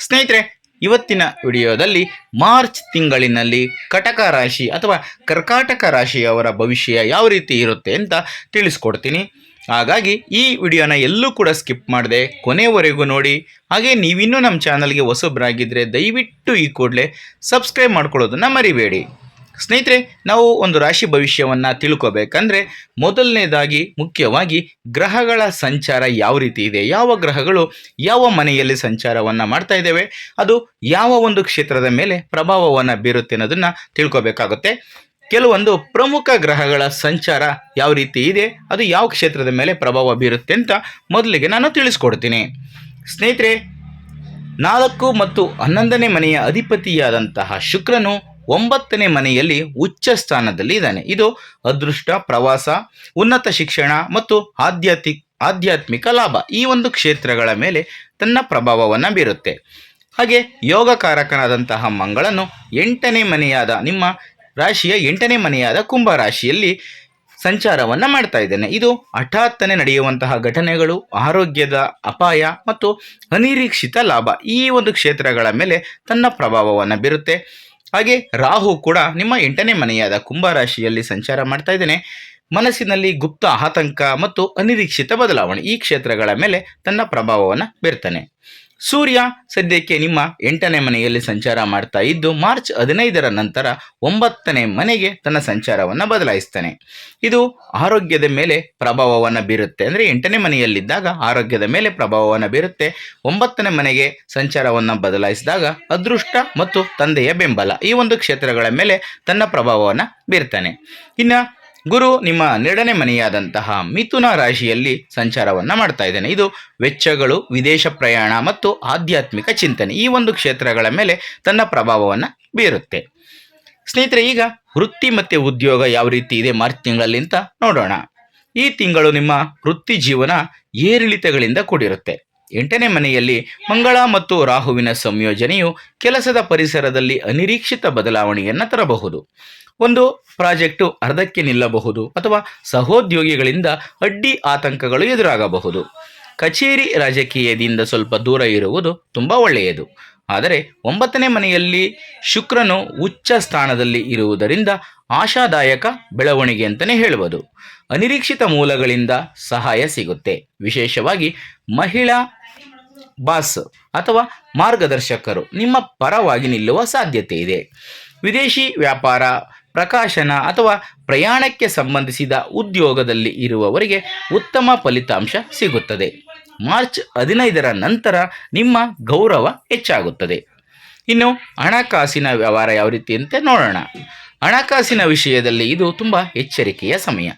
ಸ್ನೇಹಿತರೆ, ಇವತ್ತಿನ ವಿಡಿಯೋದಲ್ಲಿ ಮಾರ್ಚ್ ತಿಂಗಳಿನಲ್ಲಿ ಕಟಕ ರಾಶಿ ಅಥವಾ ಕರ್ಕಾಟಕ ರಾಶಿಯವರ ಭವಿಷ್ಯ ಯಾವ ರೀತಿ ಇರುತ್ತೆ ಅಂತ ತಿಳಿಸ್ಕೊಡ್ತೀನಿ. ಹಾಗಾಗಿ ಈ ವಿಡಿಯೋನ ಎಲ್ಲೂ ಕೂಡ ಸ್ಕಿಪ್ ಮಾಡದೆ ಕೊನೆವರೆಗೂ ನೋಡಿ. ಹಾಗೆ ನೀವಿನ್ನೂ ನಮ್ಮ ಚಾನಲ್ಗೆ ಹೊಸಬರಾಗಿದ್ದರೆ ದಯವಿಟ್ಟು ಈ ಕೂಡಲೇ ಸಬ್ಸ್ಕ್ರೈಬ್ ಮಾಡ್ಕೊಳ್ಳೋದನ್ನು ಮರಿಬೇಡಿ. ಸ್ನೇಹಿತರೆ, ನಾವು ಒಂದು ರಾಶಿ ಭವಿಷ್ಯವನ್ನು ತಿಳ್ಕೊಬೇಕಂದ್ರೆ ಮೊದಲನೇದಾಗಿ ಮುಖ್ಯವಾಗಿ ಗ್ರಹಗಳ ಸಂಚಾರ ಯಾವ ರೀತಿ ಇದೆ, ಯಾವ ಗ್ರಹಗಳು ಯಾವ ಮನೆಯಲ್ಲಿ ಸಂಚಾರವನ್ನು ಮಾಡ್ತಾ ಇದ್ದೇವೆ, ಅದು ಯಾವ ಒಂದು ಕ್ಷೇತ್ರದ ಮೇಲೆ ಪ್ರಭಾವವನ್ನು ಬೀರುತ್ತೆ ಅನ್ನೋದನ್ನು ತಿಳ್ಕೊಬೇಕಾಗುತ್ತೆ. ಕೆಲವೊಂದು ಪ್ರಮುಖ ಗ್ರಹಗಳ ಸಂಚಾರ ಯಾವ ರೀತಿ ಇದೆ, ಅದು ಯಾವ ಕ್ಷೇತ್ರದ ಮೇಲೆ ಪ್ರಭಾವ ಬೀರುತ್ತೆ ಅಂತ ಮೊದಲಿಗೆ ನಾನು ತಿಳಿಸ್ಕೊಡ್ತೀನಿ. ಸ್ನೇಹಿತರೆ, 4 ಮತ್ತು 11ನೇ ಮನೆಯ ಅಧಿಪತಿಯಾದಂತಹ ಶುಕ್ರನು 9ನೇ ಮನೆಯಲ್ಲಿ ಉಚ್ಚ ಸ್ಥಾನದಲ್ಲಿ ಇದ್ದಾನೆ. ಇದು ಅದೃಷ್ಟ, ಪ್ರವಾಸ, ಉನ್ನತ ಶಿಕ್ಷಣ ಮತ್ತು ಆಧ್ಯಾತ್ಮಿಕ ಲಾಭ ಈ ಒಂದು ಕ್ಷೇತ್ರಗಳ ಮೇಲೆ ತನ್ನ ಪ್ರಭಾವವನ್ನು ಬೀರುತ್ತೆ. ಹಾಗೆ ಯೋಗಕಾರಕನಾದಂತಹ ಮಂಗಳನು 8ನೇ ಮನೆಯಾದ ನಿಮ್ಮ ರಾಶಿಯ 8ನೇ ಮನೆಯಾದ ಕುಂಭ ರಾಶಿಯಲ್ಲಿ ಸಂಚಾರವನ್ನು ಮಾಡ್ತಾ ಇದ್ದೇನೆ. ಇದು ಹಠಾತ್ತನೆ ನಡೆಯುವಂತಹ ಘಟನೆಗಳು, ಆರೋಗ್ಯದ ಅಪಾಯ ಮತ್ತು ಅನಿರೀಕ್ಷಿತ ಲಾಭ ಈ ಒಂದು ಕ್ಷೇತ್ರಗಳ ಮೇಲೆ ತನ್ನ ಪ್ರಭಾವವನ್ನು ಬೀರುತ್ತೆ. ಹಾಗೆ ರಾಹು ಕೂಡ ನಿಮ್ಮ 8ನೇ ಮನೆಯಾದ ಕುಂಭ ರಾಶಿಯಲ್ಲಿ ಸಂಚಾರ ಮಾಡ್ತಾ ಇದ್ದೇನೆ. ಮನಸ್ಸಿನಲ್ಲಿ ಗುಪ್ತ ಆತಂಕ ಮತ್ತು ಅನಿರೀಕ್ಷಿತ ಬದಲಾವಣೆ ಈ ಕ್ಷೇತ್ರಗಳ ಮೇಲೆ ತನ್ನ ಪ್ರಭಾವವನ್ನು ಬೀರ್ತಾನೆ. ಸೂರ್ಯ ಸದ್ಯಕ್ಕೆ ನಿಮ್ಮ 8ನೇ ಮನೆಯಲ್ಲಿ ಸಂಚಾರ ಮಾಡ್ತಾ ಇದ್ದು ಮಾರ್ಚ್ 15ರ ನಂತರ 9ನೇ ಮನೆಗೆ ತನ್ನ ಸಂಚಾರವನ್ನು ಬದಲಾಯಿಸ್ತಾನೆ. ಇದು ಆರೋಗ್ಯದ ಮೇಲೆ ಪ್ರಭಾವವನ್ನು ಬೀರುತ್ತೆ. ಅಂದರೆ 8ನೇ ಮನೆಯಲ್ಲಿದ್ದಾಗ ಆರೋಗ್ಯದ ಮೇಲೆ ಪ್ರಭಾವವನ್ನು ಬೀರುತ್ತೆ. 9ನೇ ಮನೆಗೆ ಸಂಚಾರವನ್ನು ಬದಲಾಯಿಸಿದಾಗ ಅದೃಷ್ಟ ಮತ್ತು ತಂದೆಯ ಬೆಂಬಲ ಈ ಒಂದು ಕ್ಷೇತ್ರಗಳ ಮೇಲೆ ತನ್ನ ಪ್ರಭಾವವನ್ನು ಬೀರ್ತಾನೆ. ಇನ್ನು ಗುರು ನಿಮ್ಮ 12ನೇ ಮನೆಯಾದಂತಹ ಮಿಥುನ ರಾಶಿಯಲ್ಲಿ ಸಂಚಾರವನ್ನು ಮಾಡ್ತಾ ಇದ್ದಾನೆ. ಇದು ವೆಚ್ಚಗಳು, ವಿದೇಶ ಪ್ರಯಾಣ ಮತ್ತು ಆಧ್ಯಾತ್ಮಿಕ ಚಿಂತನೆ ಈ ಒಂದು ಕ್ಷೇತ್ರಗಳ ಮೇಲೆ ತನ್ನ ಪ್ರಭಾವವನ್ನು ಬೀರುತ್ತೆ. ಸ್ನೇಹಿತರೆ, ಈಗ ವೃತ್ತಿ ಮತ್ತು ಉದ್ಯೋಗ ಯಾವ ರೀತಿ ಇದೆ ಮಾರ್ಚ್ ತಿಂಗಳಲ್ಲಿ ಅಂತ ನೋಡೋಣ. ಈ ತಿಂಗಳು ನಿಮ್ಮ ವೃತ್ತಿ ಜೀವನ ಏರಿಳಿತಗಳಿಂದ ಕೂಡಿರುತ್ತೆ. 8ನೇ ಮನೆಯಲ್ಲಿ ಮಂಗಳ ಮತ್ತು ರಾಹುವಿನ ಸಂಯೋಜನೆಯು ಕೆಲಸದ ಪರಿಸರದಲ್ಲಿ ಅನಿರೀಕ್ಷಿತ ಬದಲಾವಣೆಯನ್ನು ತರಬಹುದು. ಒಂದು ಪ್ರಾಜೆಕ್ಟು ಅರ್ಧಕ್ಕೆ ನಿಲ್ಲಬಹುದು ಅಥವಾ ಸಹೋದ್ಯೋಗಿಗಳಿಂದ ಅಡ್ಡಿ ಆತಂಕಗಳು ಎದುರಾಗಬಹುದು. ಕಚೇರಿ ರಾಜಕೀಯದಿಂದ ಸ್ವಲ್ಪ ದೂರ ಇರುವುದು ತುಂಬ ಒಳ್ಳೆಯದು. ಆದರೆ 9ನೇ ಮನೆಯಲ್ಲಿ ಶುಕ್ರನು ಉಚ್ಚ ಸ್ಥಾನದಲ್ಲಿ ಇರುವುದರಿಂದ ಆಶಾದಾಯಕ ಬೆಳವಣಿಗೆ ಅಂತಲೇ ಹೇಳುವುದು. ಅನಿರೀಕ್ಷಿತ ಮೂಲಗಳಿಂದ ಸಹಾಯ ಸಿಗುತ್ತೆ. ವಿಶೇಷವಾಗಿ ಮಹಿಳಾ ಬಾಸ್ ಅಥವಾ ಮಾರ್ಗದರ್ಶಕರು ನಿಮ್ಮ ಪರವಾಗಿ ನಿಲ್ಲುವ ಸಾಧ್ಯತೆ ಇದೆ. ವಿದೇಶಿ ವ್ಯಾಪಾರ, ಪ್ರಕಾಶನ ಅಥವಾ ಪ್ರಯಾಣಕ್ಕೆ ಸಂಬಂಧಿಸಿದ ಉದ್ಯೋಗದಲ್ಲಿ ಇರುವವರಿಗೆ ಉತ್ತಮ ಫಲಿತಾಂಶ ಸಿಗುತ್ತದೆ. ಮಾರ್ಚ್ 15ರ ನಂತರ ನಿಮ್ಮ ಗೌರವ ಹೆಚ್ಚಾಗುತ್ತದೆ. ಇನ್ನು ಹಣಕಾಸಿನ ವ್ಯವಹಾರ ಯಾವ ರೀತಿ ಅಂತ ನೋಡೋಣ. ಹಣಕಾಸಿನ ವಿಷಯದಲ್ಲಿ ಇದು ತುಂಬ ಎಚ್ಚರಿಕೆಯ ಸಮಯ.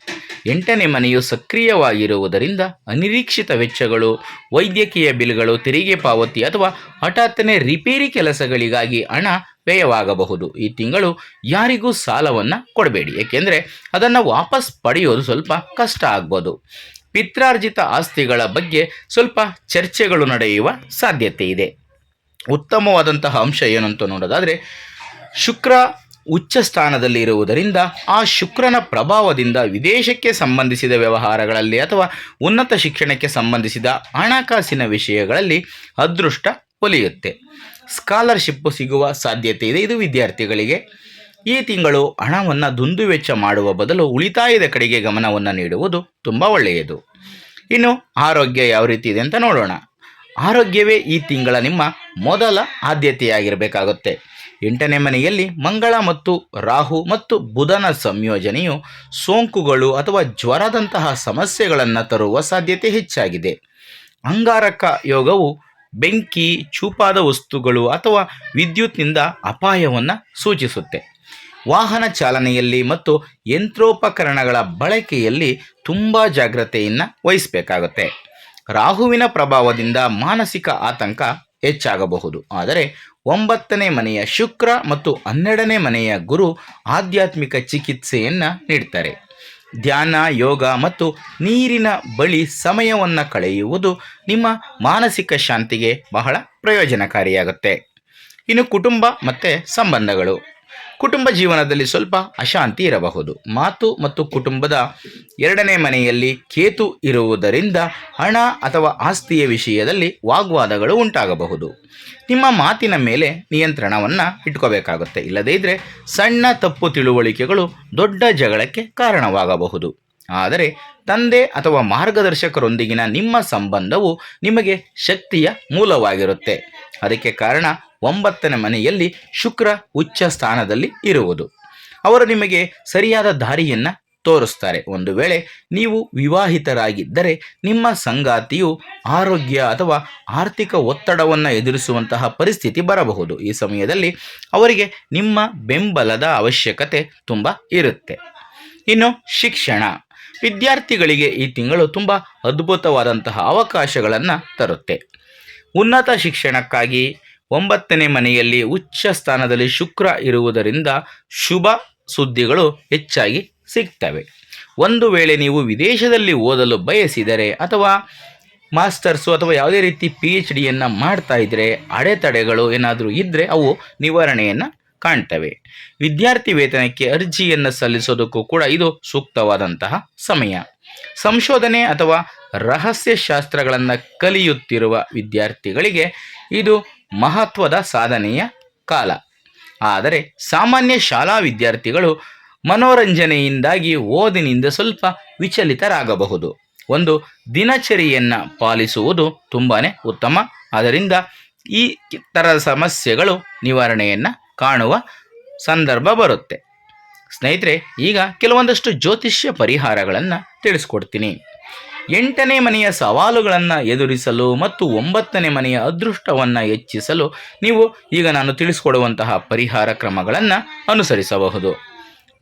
8ನೇ ಮನೆಯು ಸಕ್ರಿಯವಾಗಿರುವುದರಿಂದ ಅನಿರೀಕ್ಷಿತ ವೆಚ್ಚಗಳು, ವೈದ್ಯಕೀಯ ಬಿಲ್ಗಳು, ತೆರಿಗೆ ಪಾವತಿ ಅಥವಾ ಹಠಾತ್ತನೆ ರಿಪೇರಿ ಕೆಲಸಗಳಿಗಾಗಿ ಹಣ ವ್ಯಯವಾಗಬಹುದು. ಈ ತಿಂಗಳು ಯಾರಿಗೂ ಸಾಲವನ್ನು ಕೊಡಬೇಡಿ, ಏಕೆಂದರೆ ಅದನ್ನು ವಾಪಸ್ ಪಡೆಯೋದು ಸ್ವಲ್ಪ ಕಷ್ಟ ಆಗ್ಬೋದು. ಪಿತ್ರಾರ್ಜಿತ ಆಸ್ತಿಗಳ ಬಗ್ಗೆ ಸ್ವಲ್ಪ ಚರ್ಚೆಗಳು ನಡೆಯುವ ಸಾಧ್ಯತೆ ಇದೆ. ಉತ್ತಮವಾದಂತಹ ಅಂಶ ಏನು ಅಂತ ನೋಡೋದಾದರೆ, ಶುಕ್ರ ಉಚ್ಚ ಸ್ಥಾನದಲ್ಲಿ ಇರುವುದರಿಂದ ಆ ಶುಕ್ರನ ಪ್ರಭಾವದಿಂದ ವಿದೇಶಕ್ಕೆ ಸಂಬಂಧಿಸಿದ ವ್ಯವಹಾರಗಳಲ್ಲಿ ಅಥವಾ ಉನ್ನತ ಶಿಕ್ಷಣಕ್ಕೆ ಸಂಬಂಧಿಸಿದ ಹಣಕಾಸಿನ ವಿಷಯಗಳಲ್ಲಿ ಅದೃಷ್ಟ ಒಲಿಯುತ್ತೆ. ಸ್ಕಾಲರ್ಶಿಪ್ ಸಿಗುವ ಸಾಧ್ಯತೆ ಇದೆ. ಇದು ವಿದ್ಯಾರ್ಥಿಗಳಿಗೆ. ಈ ತಿಂಗಳು ಹಣವನ್ನು ದುಂದುವೆಚ್ಚ ಮಾಡುವ ಬದಲು ಉಳಿತಾಯದ ಕಡೆಗೆ ಗಮನವನ್ನು ನೀಡುವುದು ತುಂಬ ಒಳ್ಳೆಯದು. ಇನ್ನು ಆರೋಗ್ಯ ಯಾವ ರೀತಿ ಇದೆ ಅಂತ ನೋಡೋಣ. ಆರೋಗ್ಯವೇ ಈ ತಿಂಗಳ ನಿಮ್ಮ ಮೊದಲ ಆದ್ಯತೆಯಾಗಿರಬೇಕಾಗುತ್ತೆ. 8ನೇ ಮನೆಯಲ್ಲಿ ಮಂಗಳ ಮತ್ತು ರಾಹು ಮತ್ತು ಬುಧನ ಸಂಯೋಜನೆಯು ಸೋಂಕುಗಳು ಅಥವಾ ಜ್ವರದಂತಹ ಸಮಸ್ಯೆಗಳನ್ನು ತರುವ ಸಾಧ್ಯತೆ ಹೆಚ್ಚಾಗಿದೆ. ಅಂಗಾರಕ ಯೋಗವು ಬೆಂಕಿ, ಚೂಪಾದ ವಸ್ತುಗಳು ಅಥವಾ ವಿದ್ಯುತ್ನಿಂದ ಅಪಾಯವನ್ನು ಸೂಚಿಸುತ್ತೆ. ವಾಹನ ಚಾಲನೆಯಲ್ಲಿ ಮತ್ತು ಯಂತ್ರೋಪಕರಣಗಳ ಬಳಕೆಯಲ್ಲಿ ತುಂಬ ಜಾಗ್ರತೆಯನ್ನು ವಹಿಸಬೇಕಾಗುತ್ತೆ. ರಾಹುವಿನ ಪ್ರಭಾವದಿಂದ ಮಾನಸಿಕ ಆತಂಕ ಹೆಚ್ಚಾಗಬಹುದು. ಆದರೆ 9ನೇ ಮನೆಯ ಶುಕ್ರ ಮತ್ತು 12ನೇ ಮನೆಯ ಗುರು ಆಧ್ಯಾತ್ಮಿಕ ಚಿಕಿತ್ಸೆಯನ್ನು ನೀಡ್ತಾರೆ. ಧ್ಯಾನ, ಯೋಗ ಮತ್ತು ನೀರಿನ ಬಳಿ ಸಮಯವನ್ನು ಕಳೆಯುವುದು ನಿಮ್ಮ ಮಾನಸಿಕ ಶಾಂತಿಗೆ ಬಹಳ ಪ್ರಯೋಜನಕಾರಿಯಾಗುತ್ತೆ. ಇನ್ನು ಕುಟುಂಬ ಮತ್ತು ಸಂಬಂಧಗಳು. ಕುಟುಂಬ ಜೀವನದಲ್ಲಿ ಸ್ವಲ್ಪ ಅಶಾಂತಿ ಇರಬಹುದು. ಮಾತು ಮತ್ತು ಕುಟುಂಬದ 2ನೇ ಮನೆಯಲ್ಲಿ ಕೇತು ಇರುವುದರಿಂದ ಹಣ ಅಥವಾ ಆಸ್ತಿಯ ವಿಷಯದಲ್ಲಿ ವಾಗ್ವಾದಗಳು ಉಂಟಾಗಬಹುದು. ನಿಮ್ಮ ಮಾತಿನ ಮೇಲೆ ನಿಯಂತ್ರಣವನ್ನು ಇಟ್ಕೋಬೇಕಾಗುತ್ತೆ. ಇಲ್ಲದೇ ಇದ್ದರೆ ಸಣ್ಣ ತಪ್ಪು ತಿಳುವಳಿಕೆಗಳು ದೊಡ್ಡ ಜಗಳಕ್ಕೆ ಕಾರಣವಾಗಬಹುದು. ಆದರೆ ತಂದೆ ಅಥವಾ ಮಾರ್ಗದರ್ಶಕರೊಂದಿಗಿನ ನಿಮ್ಮ ಸಂಬಂಧವು ನಿಮಗೆ ಶಕ್ತಿಯ ಮೂಲವಾಗಿರುತ್ತೆ. ಅದಕ್ಕೆ ಕಾರಣ 9ನೇ ಮನೆಯಲ್ಲಿ ಶುಕ್ರ ಉಚ್ಚ ಸ್ಥಾನದಲ್ಲಿ ಇರುವುದು. ಅವರು ನಿಮಗೆ ಸರಿಯಾದ ದಾರಿಯನ್ನು ತೋರಿಸ್ತಾರೆ. ಒಂದು ವೇಳೆ ನೀವು ವಿವಾಹಿತರಾಗಿದ್ದರೆ ನಿಮ್ಮ ಸಂಗಾತಿಯು ಆರೋಗ್ಯ ಅಥವಾ ಆರ್ಥಿಕ ಒತ್ತಡವನ್ನು ಎದುರಿಸುವಂತಹ ಪರಿಸ್ಥಿತಿ ಬರಬಹುದು. ಈ ಸಮಯದಲ್ಲಿ ಅವರಿಗೆ ನಿಮ್ಮ ಬೆಂಬಲದ ಅವಶ್ಯಕತೆ ತುಂಬ ಇರುತ್ತೆ. ಇನ್ನು ಶಿಕ್ಷಣ, ವಿದ್ಯಾರ್ಥಿಗಳಿಗೆ ಈ ತಿಂಗಳು ತುಂಬ ಅದ್ಭುತವಾದಂತಹ ಅವಕಾಶಗಳನ್ನು ತರುತ್ತೆ. ಉನ್ನತ ಶಿಕ್ಷಣಕ್ಕಾಗಿ 9ನೇ ಮನೆಯಲ್ಲಿ ಉಚ್ಚ ಸ್ಥಾನದಲ್ಲಿ ಶುಕ್ರ ಇರುವುದರಿಂದ ಶುಭ ಸುದ್ದಿಗಳು ಹೆಚ್ಚಾಗಿ ಸಿಗ್ತವೆ. ಒಂದು ವೇಳೆ ನೀವು ವಿದೇಶದಲ್ಲಿ ಓದಲು ಬಯಸಿದರೆ ಅಥವಾ ಮಾಸ್ಟರ್ಸು ಅಥವಾ ಯಾವುದೇ ರೀತಿ PhDಯನ್ನು ಮಾಡ್ತಾ ಇದ್ದರೆ ಅಡೆತಡೆಗಳು ಏನಾದರೂ ಇದ್ದರೆ ಅವು ನಿವಾರಣೆಯನ್ನು ಕಾಣ್ತವೆ. ವಿದ್ಯಾರ್ಥಿ ವೇತನಕ್ಕೆ ಅರ್ಜಿಯನ್ನು ಸಲ್ಲಿಸೋದಕ್ಕೂ ಕೂಡ ಇದು ಸೂಕ್ತವಾದಂತಹ ಸಮಯ. ಸಂಶೋಧನೆ ಅಥವಾ ರಹಸ್ಯಶಾಸ್ತ್ರಗಳನ್ನು ಕಲಿಯುತ್ತಿರುವ ವಿದ್ಯಾರ್ಥಿಗಳಿಗೆ ಇದು ಮಹತ್ವದ ಸಾಧನೆಯ ಕಾಲ. ಆದರೆ ಸಾಮಾನ್ಯ ಶಾಲಾ ವಿದ್ಯಾರ್ಥಿಗಳು ಮನೋರಂಜನೆಯಿಂದಾಗಿ ಓದಿನಿಂದ ಸ್ವಲ್ಪ ವಿಚಲಿತರಾಗಬಹುದು. ಒಂದು ದಿನಚರಿಯನ್ನು ಪಾಲಿಸುವುದು ತುಂಬಾ ಉತ್ತಮ. ಆದ್ದರಿಂದ ಈ ಥರದ ಸಮಸ್ಯೆಗಳು ನಿವಾರಣೆಯನ್ನು ಕಾಣುವ ಸಂದರ್ಭ ಬರುತ್ತೆ. ಸ್ನೇಹಿತರೆ, ಈಗ ಕೆಲವೊಂದಷ್ಟು ಜ್ಯೋತಿಷ್ಯ ಪರಿಹಾರಗಳನ್ನು ತಿಳಿಸ್ಕೊಡ್ತೀನಿ. 8ನೇ ಮನೆಯ ಸವಾಲುಗಳನ್ನು ಎದುರಿಸಲು ಮತ್ತು 9ನೇ ಮನೆಯ ಅದೃಷ್ಟವನ್ನು ಹೆಚ್ಚಿಸಲು ನೀವು ಈಗ ನಾನು ತಿಳಿಸ್ಕೊಡುವಂತಹ ಪರಿಹಾರ ಕ್ರಮಗಳನ್ನು ಅನುಸರಿಸಬಹುದು.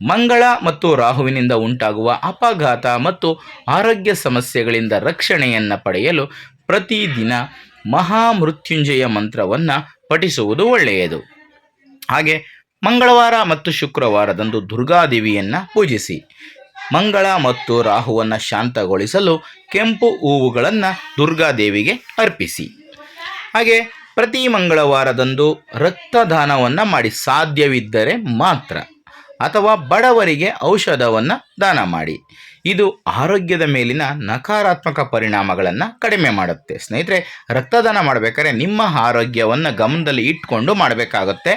ಮಂಗಳ ಮತ್ತು ರಾಹುವಿನಿಂದ ಉಂಟಾಗುವ ಅಪಘಾತ ಮತ್ತು ಆರೋಗ್ಯ ಸಮಸ್ಯೆಗಳಿಂದ ರಕ್ಷಣೆಯನ್ನು ಪಡೆಯಲು ಪ್ರತಿದಿನ ಮಹಾಮೃತ್ಯುಂಜಯ ಮಂತ್ರವನ್ನು ಪಠಿಸುವುದು ಒಳ್ಳೆಯದು. ಹಾಗೆ ಮಂಗಳವಾರ ಮತ್ತು ಶುಕ್ರವಾರದಂದು ದುರ್ಗಾದೇವಿಯನ್ನು ಪೂಜಿಸಿ. ಮಂಗಳ ಮತ್ತು ರಾಹುವನ್ನು ಶಾಂತಗೊಳಿಸಲು ಕೆಂಪು ಹೂವುಗಳನ್ನು ದುರ್ಗಾದೇವಿಗೆ ಅರ್ಪಿಸಿ. ಹಾಗೆ ಪ್ರತಿ ಮಂಗಳವಾರದಂದು ರಕ್ತದಾನವನ್ನು ಮಾಡಿ, ಸಾಧ್ಯವಿದ್ದರೆ ಮಾತ್ರ, ಅಥವಾ ಬಡವರಿಗೆ ಔಷಧವನ್ನು ದಾನ ಮಾಡಿ. ಇದು ಆರೋಗ್ಯದ ಮೇಲಿನ ನಕಾರಾತ್ಮಕ ಪರಿಣಾಮಗಳನ್ನು ಕಡಿಮೆ ಮಾಡುತ್ತೆ. ಸ್ನೇಹಿತರೆ, ರಕ್ತದಾನ ಮಾಡಬೇಕಾದ್ರೆ ನಿಮ್ಮ ಆರೋಗ್ಯವನ್ನು ಗಮನದಲ್ಲಿ ಇಟ್ಕೊಂಡು ಮಾಡಬೇಕಾಗುತ್ತೆ.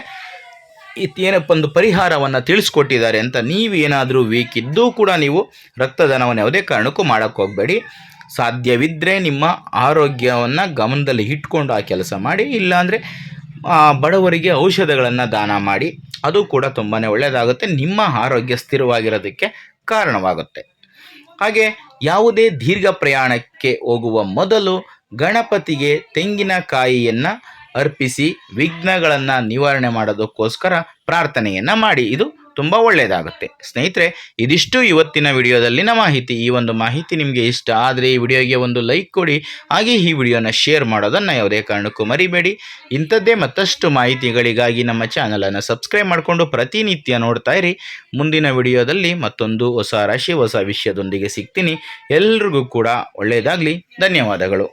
ಏನಪ್ಪ ಒಂದು ಪರಿಹಾರವನ್ನು ತಿಳಿಸ್ಕೊಟ್ಟಿದ್ದಾರೆ ಅಂತ ನೀವೇನಾದರೂ ವೀಕ್ ಇದ್ದೂ ಕೂಡ ನೀವು ರಕ್ತದಾನವನ್ನು ಯಾವುದೇ ಕಾರಣಕ್ಕೂ ಮಾಡೋಕ್ಕೆ ಹೋಗಬೇಡಿ. ಸಾಧ್ಯವಿದ್ದರೆ ನಿಮ್ಮ ಆರೋಗ್ಯವನ್ನು ಗಮನದಲ್ಲಿ ಇಟ್ಕೊಂಡು ಆ ಕೆಲಸ ಮಾಡಿ. ಇಲ್ಲಾಂದರೆ ಬಡವರಿಗೆ ಔಷಧಗಳನ್ನು ದಾನ ಮಾಡಿ. ಅದು ಕೂಡ ತುಂಬಾ ಒಳ್ಳೆಯದಾಗುತ್ತೆ. ನಿಮ್ಮ ಆರೋಗ್ಯ ಸ್ಥಿರವಾಗಿರೋದಕ್ಕೆ ಕಾರಣವಾಗುತ್ತೆ. ಹಾಗೆ ಯಾವುದೇ ದೀರ್ಘ ಪ್ರಯಾಣಕ್ಕೆ ಹೋಗುವ ಮೊದಲು ಗಣಪತಿಗೆ ತೆಂಗಿನಕಾಯಿಯನ್ನು ಅರ್ಪಿಸಿ ವಿಘ್ನಗಳನ್ನು ನಿವಾರಣೆ ಮಾಡೋದಕ್ಕೋಸ್ಕರ ಪ್ರಾರ್ಥನೆಯನ್ನು ಮಾಡಿ. ಇದು ತುಂಬ ಒಳ್ಳೆಯದಾಗುತ್ತೆ. ಸ್ನೇಹಿತರೆ, ಇದಿಷ್ಟು ಇವತ್ತಿನ ವಿಡಿಯೋದಲ್ಲಿನ ಮಾಹಿತಿ. ಈ ಒಂದು ಮಾಹಿತಿ ನಿಮಗೆ ಇಷ್ಟ ಆದರೆ ಈ ವಿಡಿಯೋಗೆ ಒಂದು ಲೈಕ್ ಕೊಡಿ. ಹಾಗೆ ಈ ವಿಡಿಯೋನ ಶೇರ್ ಮಾಡೋದನ್ನು ಯಾವುದೇ ಕಾರಣಕ್ಕೂ ಮರಿಬೇಡಿ. ಇಂಥದ್ದೇ ಮತ್ತಷ್ಟು ಮಾಹಿತಿಗಳಿಗಾಗಿ ನಮ್ಮ ಚಾನಲನ್ನು ಸಬ್ಸ್ಕ್ರೈಬ್ ಮಾಡಿಕೊಂಡು ಪ್ರತಿನಿತ್ಯ ನೋಡ್ತಾ ಇರಿ. ಮುಂದಿನ ವಿಡಿಯೋದಲ್ಲಿ ಮತ್ತೊಂದು ಹೊಸ ರಾಶಿ ಹೊಸ ವಿಷಯದೊಂದಿಗೆ ಸಿಗ್ತೀನಿ. ಎಲ್ರಿಗೂ ಕೂಡ ಒಳ್ಳೆಯದಾಗಲಿ. ಧನ್ಯವಾದಗಳು.